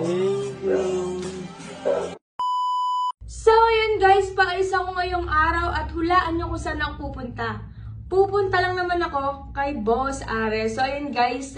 So, yun guys, paalis ako ngayong araw at hulaan nyo kung saan ako pupunta. Pupunta lang naman ako kay Boss Ares. So, ayun guys,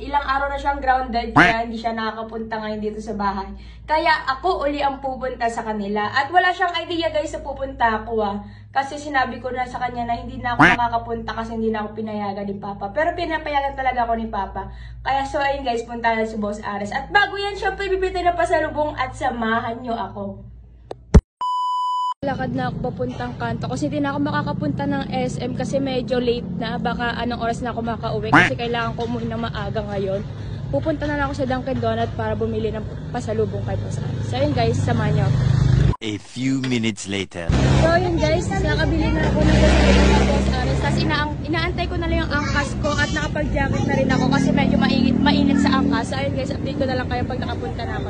ilang araw na siyang grounded kaya hindi siya nakakapunta ngayon dito sa bahay. Kaya ako uli ang pupunta sa kanila. At wala siyang idea guys sa pupunta ako Kasi sinabi ko na sa kanya na hindi na ako makakapunta kasi hindi na ako pinayagan ni Papa. Pero pinapayagan talaga ako ni Papa. Kaya so ayun guys, punta na si Boss Ares. At bago yan, syempre bibili na pasalubong at samahan nyo ako. Lakad na ako papuntang kanto kasi hindi na ako makakapunta ng SM kasi medyo late na. Baka anong oras na ako makauwi kasi kailangan ko umuwi ng maaga ngayon. Pupunta na lang ako sa Dunkin' Donut para bumili ng pasalubong kay Boss Ares. So yun guys, samahan nyo. A few minutes later. So yun guys, nakabili na ako ng pasalubong kay Boss Ares. Tapos inaantay ko na lang yung angkas ko at nakapag-jacket na rin ako kasi medyo mainit sa angkas. So yun guys, update ko na lang kayo pag nakapunta na ako.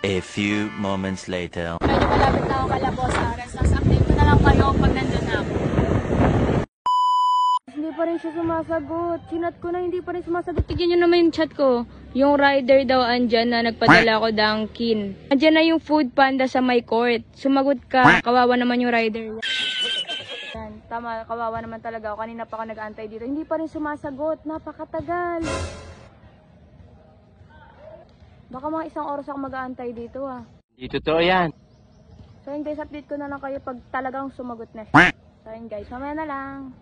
A few moments later. Medyo malapit na ako kala Boss Ares. Tapos update ko na lang kayo pag nandun na ako. Hindi pa rin siya sumasagot. Chinat ko na hindi pa rin sumasagot. Tignan nyo naman yung chat ko. Yung rider daw andyan na nagpadala ko Dunkin'. Andyan na yung Food Panda sa my court. Sumagot ka. Kawawa naman yung rider. Yan, tama, kawawa naman talaga ako. Kanina pa ako nag-aantay dito. Hindi pa rin sumasagot. Napakatagal. Baka mga isang oras ako mag-aantay dito Hindi totoo yan. So yun guys, update ko na lang kayo pag talagang sumagot na siya. So yun guys, mamaya na lang.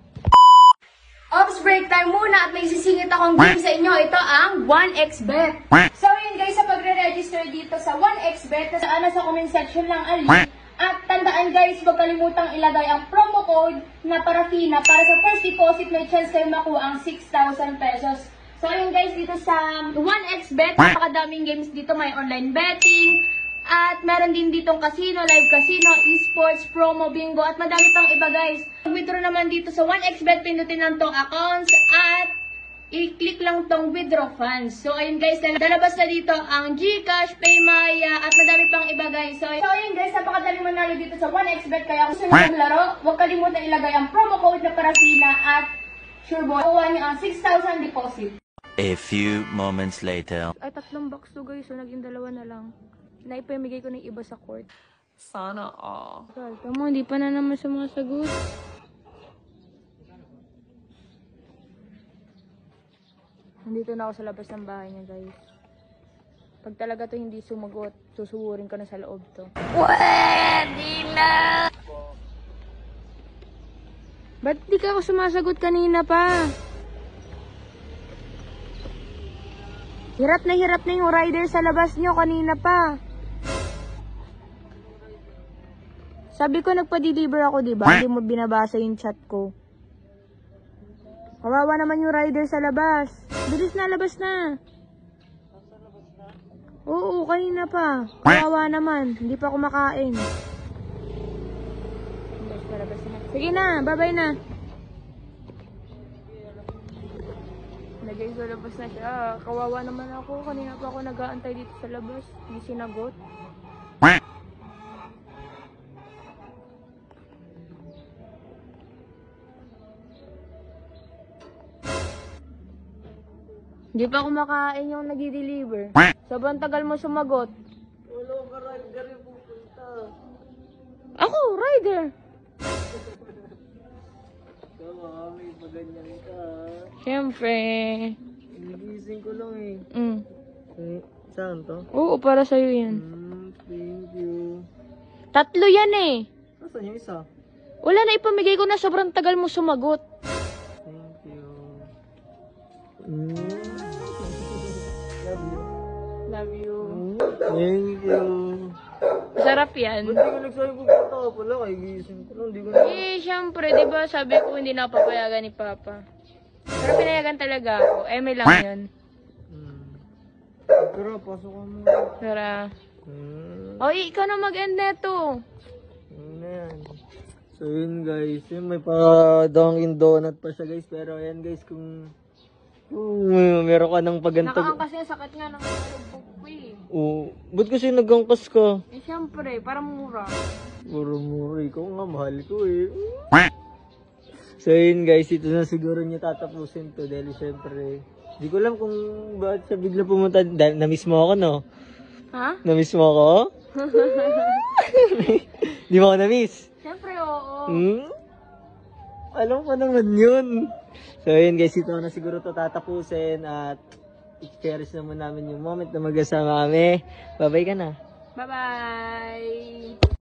Ops, break time muna at may sisingit akong game sa inyo. Ito ang 1xBet. So yun guys, sa pagre-register dito sa 1xBet, nasa comment section lang ang link. At tandaan guys, huwag kalimutang ilagay ang promo code na Parafina para sa first deposit may chance kayo makuha ang 6,000 pesos. So ayun guys, dito sa 1xBet, napakadaming games dito. May online betting, at meron din ditong casino, live casino, esports, promo, bingo, at madami pang iba guys. Withdraw naman dito sa 1xBet, pindutin lang tong accounts, at i-click lang tong withdraw funds. So ayun guys, lalabas na dito ang GCash, PayMaya, at madami pang iba guys. So ayun guys, napakadali manalo dito sa 1xBet. Kaya kung sunod ang laro, huwag kalimutan ilagay ang promo code na Parafina at sure boy, kuha niyo ang 6,000 deposit. A few moments later. Ay, 3 box to guys. So, naging 2 na lang. Naipamigay ko ng iba sa court. Sana all. Tama, hindi pa na naman sumasagot. Nandito na ako sa labas ng bahay niya guys. Pag talaga to hindi sumagot, susugurin ko na sa loob to. Pwede na! Ba't di ka ako sumasagot kanina pa? Hirap na yung rider sa labas nyo kanina pa. Sabi ko nagpa-deliver ako, diba? Hindi mo binabasa yung chat ko. Kawawa naman yung rider sa labas. Bilis na, labas na. Oo, kanina pa. Kawawa naman. Hindi pa kumakain. Sige na, bye-bye na. Nagay sa labas na siya. Kawawa naman ako. Kanina pa ako nag-aantay dito sa labas. Hindi sinagot. Hindi pa kumakain yung nag-deliver. Sobrang tagal mo sumagot. Wala ka rider yung pupunta. Ako, rider! May paganyan ka. Siyempre. Nagising ko lang Saan to? Oo, para sa'yo yan. Thank you. 3 yan Nasaan yung isa? Wala na, ipamigay ko na, sobrang tagal mo sumagot. Thank you. Love you. Thank you. Sarap yan. Ba't di ko nagsabi pupunta ka pala? Kaya gising ko lang. Di ko na... Siyempre, diba sabi ko hindi na papayagan ni Papa. Pero pinayagan talaga ako. May lang yun. Tara, pasok ka mo. Tara. Ikaw na mag-end neto. Yan. So yun guys, yun, may pa-Dunkin' Donut pa siya guys. Pero ayan guys, kung meron ka ng pagantag. Nakaangkas yung sakit nga ng lubog ko Oo. Ba't kasi nagangkas ka? Eh, syempre, para mura. Puro mura. Ikaw nga, mahal ko eh. So yun guys, ito na siguro niya tatapusin to dahil syempre, di ko alam kung bakit siya bigla pumunta. Dahil na-miss mo ako, no? Ha? Na-miss mo ako? Di mo ako na-miss? Syempre, oo. Hmm? Alam ko naman yun. So yun guys, ito na siguro to tatapusin at i-cherish naman namin yung moment na magkasama kami. Bye-bye ka na. Bye-bye!